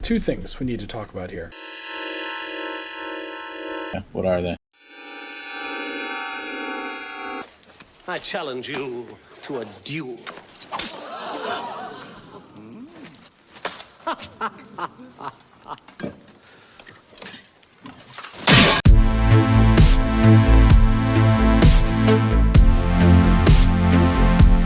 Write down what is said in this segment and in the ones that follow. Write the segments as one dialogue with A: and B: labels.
A: two things we need to talk about here.
B: What are they?
C: I challenge you to a duel.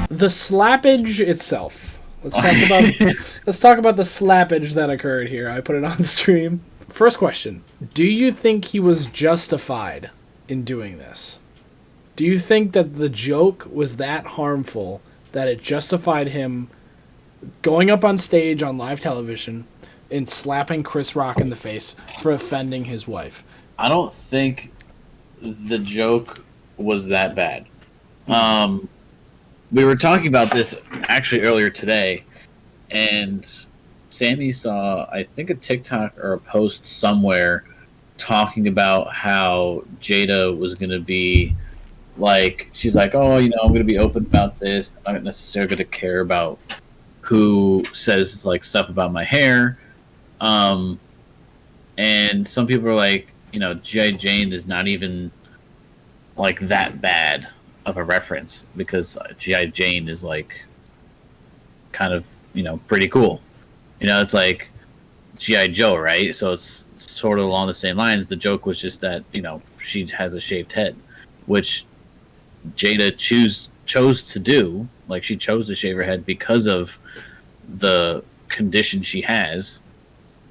A: The slappage itself. Let's talk about the slappage that occurred here. I put it on stream. First question. Do you think he was justified in doing this? Do you think that the joke was that harmful that it justified him going up on stage on live television and slapping Chris Rock in the face for offending his wife?
B: I don't think the joke was that bad. We were talking about this actually earlier today, and Sammy saw, I think, a TikTok or a post somewhere talking about how Jada was going to be like, she's like, oh, I'm going to be open about this. I'm not necessarily going to care about who says like stuff about my hair. And some people are like, G.I. Jane is not even like that bad of a reference because G.I. Jane is like kind of, pretty cool. It's like G.I. Joe, right? So it's sort of along the same lines. The joke was just that, she has a shaved head, which Jada chose to do. Like, she chose to shave her head because of the condition she has.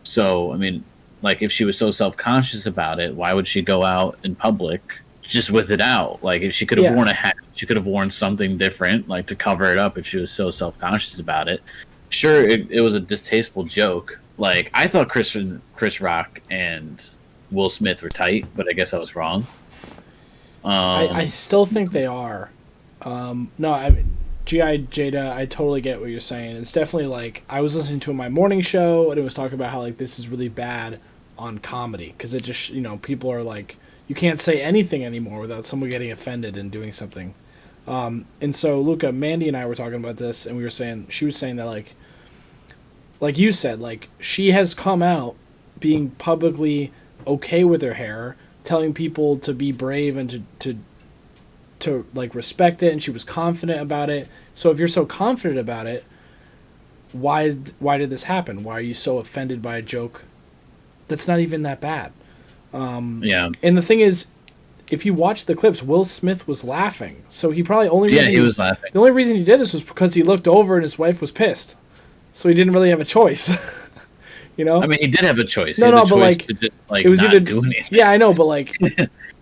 B: So, I mean, like, if she was so self-conscious about it, why would she go out in public just with it out? Like, if she could have worn a hat, she could have worn something different, like, to cover it up if she was so self-conscious about it. Sure, it was a distasteful joke. Like, I thought Chris Rock and Will Smith were tight, but I guess I was wrong.
A: I still think they are. No, I mean, G.I. Jada, I totally get what you're saying. It's definitely like, I was listening to my morning show, and it was talking about how, like, this is really bad on comedy. Because it just, people are like, you can't say anything anymore without someone getting offended and doing something. And so, Luca, Mandy and I were talking about this, and she was saying that, like you said, like, she has come out being publicly okay with her hair, telling people to be brave and to like respect it, and she was confident about it. So if you're so confident about it, why did this happen? Why are you so offended by a joke that's not even that bad?
B: Yeah.
A: And the thing is, if you watch the clips, Will Smith was laughing. So he probably
B: he was laughing.
A: The only reason he did this was because he looked over and his wife was pissed. So he didn't really have a choice. I
B: mean, he did have a choice.
A: No,
B: he had
A: but like,
B: to just, like,
A: it was
B: not
A: either
B: do anything.
A: Yeah, I know, but like,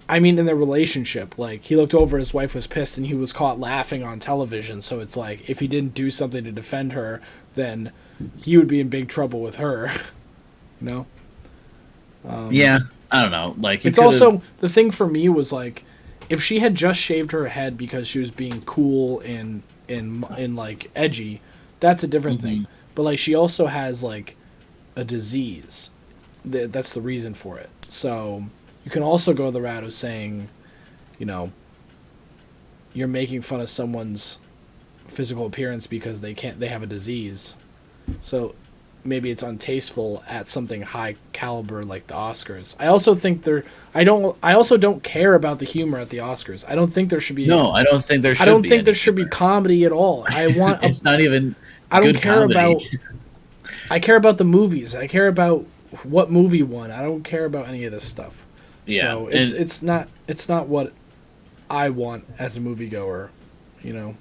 A: I mean, in their relationship, like, he looked over, his wife was pissed, and he was caught laughing on television. So it's like, if he didn't do something to defend her, then he would be in big trouble with her.
B: Yeah, I don't know. Like,
A: it's also, the thing for me was like, if she had just shaved her head because she was being cool and like edgy, that's a different thing. But like, she also has like a disease. That's the reason for it. So you can also go the route of saying, you're making fun of someone's physical appearance because they have a disease. So maybe it's untasteful at something high caliber like the Oscars. I also think I also don't care about the humor at the Oscars. I don't think there should be.
B: No, I don't think there should be.
A: I don't think there should be comedy at all. I want.
B: It's not even.
A: I don't
B: good
A: care
B: comedy.
A: about. I care about the movies. I care about what movie won. I don't care about any of this stuff.
B: Yeah,
A: so it's not what I want as a moviegoer. No,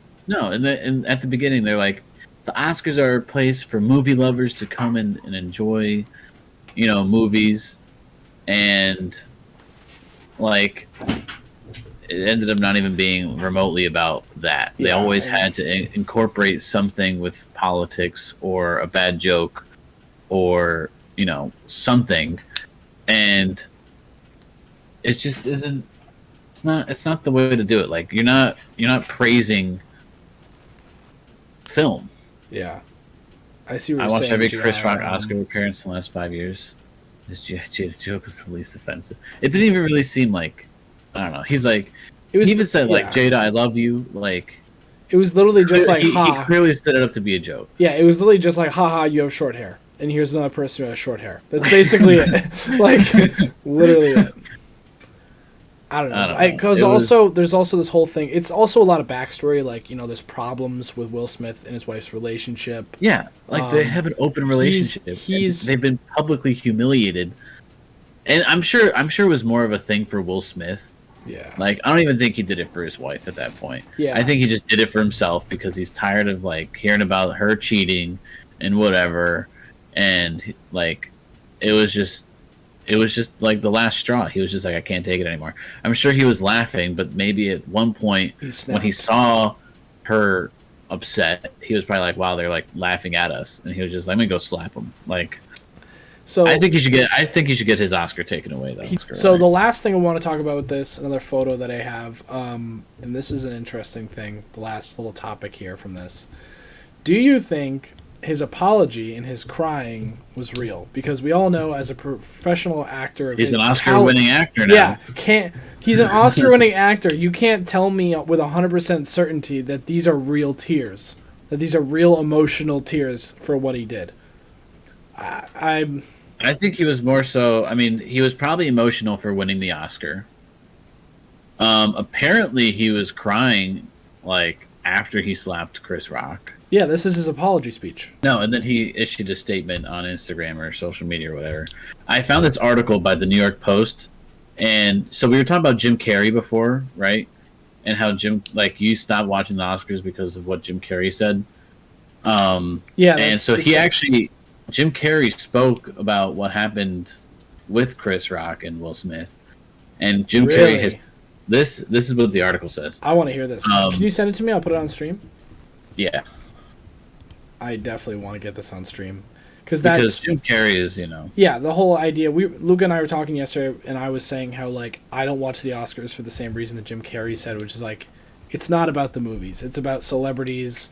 B: and at the beginning they're like, the Oscars are a place for movie lovers to come and enjoy, movies, and like, it ended up not even being remotely about that. They always had to incorporate something with politics or a bad joke or, something. And it just isn't, it's not the way to do it. Like, you're not praising film.
A: Yeah. I see what
B: I
A: you're
B: watched
A: saying,
B: every
A: G.I.
B: Chris Rock Oscar appearance in the last 5 years. This G.I. joke was the least offensive. It didn't even really seem like, I don't know. He's like, he even said, like, Jada, I love you. Like,
A: it was literally just like,
B: he clearly set it up to be a joke.
A: Yeah, it was literally just like, haha, you have short hair. and here's another person who has short hair. That's basically it. Like, literally it. I don't know. Because there's also this whole thing. It's also a lot of backstory. Like, you know, there's problems with Will Smith and his wife's relationship.
B: Yeah, like they have an open relationship. They've been publicly humiliated, and I'm sure it was more of a thing for Will Smith.
A: Yeah.
B: Like, I don't even think he did it for his wife at that point.
A: Yeah.
B: I think he just did it for himself because he's tired of, like, hearing about her cheating and whatever. And, like, it was just like the last straw. He was just like, I can't take it anymore. I'm sure he was laughing, but maybe at one point when he saw her upset, he was probably like, wow, they're, like, laughing at us. And he was just like, I'm going to go slap him. Like... So I think he should get his Oscar taken away, though.
A: The last thing I want to talk about with this, another photo that I have, and this is an interesting thing, the last little topic here from this. Do you think his apology and his crying was real? Because we all know, as a professional actor,
B: he's an Oscar-winning actor now.
A: Yeah, he's an Oscar-winning actor. You can't tell me with 100% certainty that these are real tears, that these are real emotional tears for what he did.
B: I think he was more so... I mean, he was probably emotional for winning the Oscar. Apparently, he was crying, like, after he slapped Chris Rock.
A: Yeah, this is his apology speech.
B: No, and then he issued a statement on Instagram or social media or whatever. I found this article by the New York Post, and so we were talking about Jim Carrey before, right? And how you stopped watching the Oscars because of what Jim Carrey said.
A: Yeah,
B: and so Jim Carrey spoke about what happened with Chris Rock and Will Smith, and Jim Carrey has this is what the article says.
A: I want to hear this. Can you send it to me? I'll put it on stream.
B: Yeah,
A: I definitely want to get this on stream
B: because Jim Carrey is, you know.
A: Yeah, the whole idea. Luca and I were talking yesterday, and I was saying how, like, I don't watch the Oscars for the same reason that Jim Carrey said, which is like, it's not about the movies. It's about celebrities,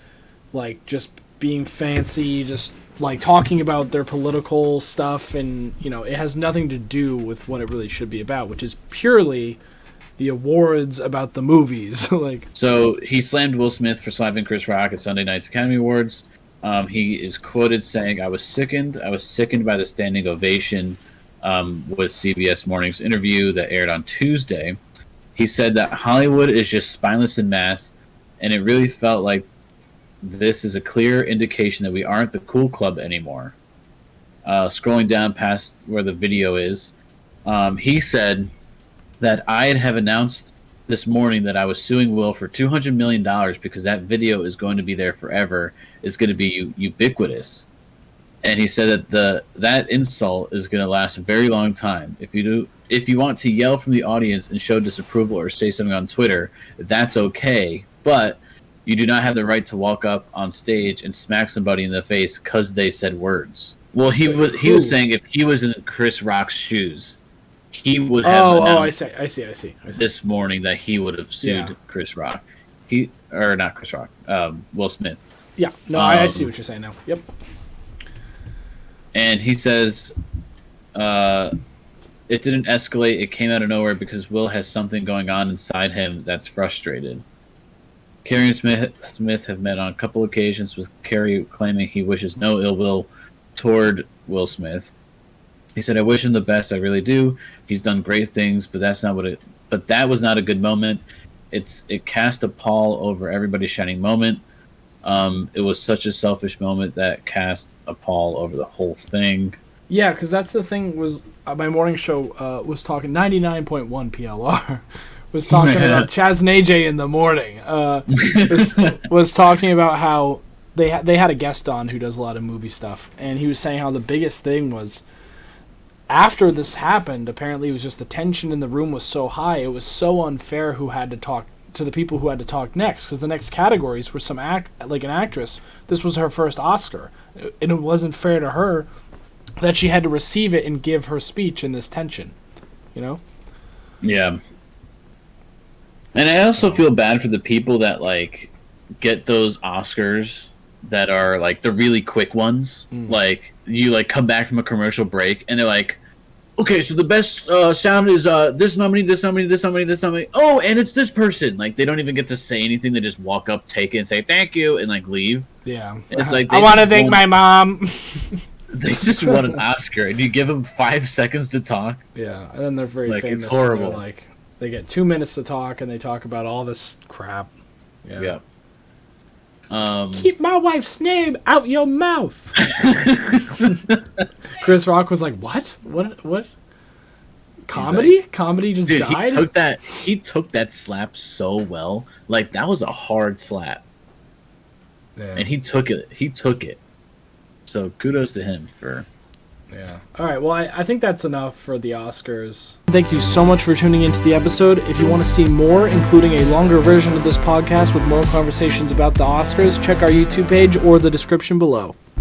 A: like, just being fancy, just like talking about their political stuff, and, you know, it has nothing to do with what it really should be about, which is purely the awards about the movies. Like, so
B: he slammed Will Smith for slapping Chris Rock at Sunday night's Academy Awards. He is quoted saying, I was sickened by the standing ovation with CBS Morning's interview that aired on Tuesday. He said that Hollywood is just spineless en masse, and it really felt like this is a clear indication that we aren't the cool club anymore. Scrolling down past where the video is, he said that I'd have announced this morning that I was suing Will for $200 million because that video is going to be there forever. It's going to be ubiquitous. And he said that that insult is going to last a very long time. If you want to yell from the audience and show disapproval or say something on Twitter, that's okay. But you do not have the right to walk up on stage and smack somebody in the face because they said words. Well, he was saying if he was in Chris Rock's shoes, he would have announced
A: I see.
B: This morning that he would have sued Chris Rock. Not Chris Rock, Will Smith.
A: Yeah, no, I see what you're saying now. Yep.
B: And he says, it didn't escalate. It came out of nowhere because Will has something going on inside him that's frustrated. Carrey and Smith have met on a couple occasions, with Carrey claiming he wishes no ill will toward Will Smith. He said, I wish him the best, I really do. He's done great things, but that was not a good moment. It cast a pall over everybody's shining moment. It was such a selfish moment that cast a pall over the whole thing.
A: Yeah, because that's the thing, was my morning show was talking 99.1 PLR. Was talking about Chaz and AJ in the morning. Was talking about how they had a guest on who does a lot of movie stuff, and he was saying how the biggest thing was after this happened. Apparently, it was just the tension in the room was so high. It was so unfair who had to talk to the people who had to talk next, because the next categories were like an actress. This was her first Oscar, and it wasn't fair to her that she had to receive it and give her speech in this tension. You know?
B: Yeah. And I also feel bad for the people that, like, get those Oscars that are, like, the really quick ones. Like, you, like, come back from a commercial break, and they're like, okay, so the best sound is this nominee, this nominee, this nominee, this nominee. Oh, and it's this person. Like, they don't even get to say anything. They just walk up, take it, and say, thank you, and, like, leave.
A: Yeah.
B: And it's like,
A: I want to thank my mom.
B: They just won an Oscar, and you give them 5 seconds to talk.
A: Yeah, and then they're very
B: Like,
A: famous.
B: it's horrible.
A: Like, they get 2 minutes to talk, and they talk about all this crap.
B: Yeah.
A: Keep my wife's name out your mouth. Chris Rock was like, "What? What? Comedy?
B: Like,
A: Comedy just
B: dude,
A: died."
B: He took that slap so well. Like, that was a hard slap, and he took it. So kudos to him for.
A: Yeah. All right. Well, I think that's enough for the Oscars. Thank you so much for tuning into the episode. If you want to see more, including a longer version of this podcast with more conversations about the Oscars, check our YouTube page or the description below.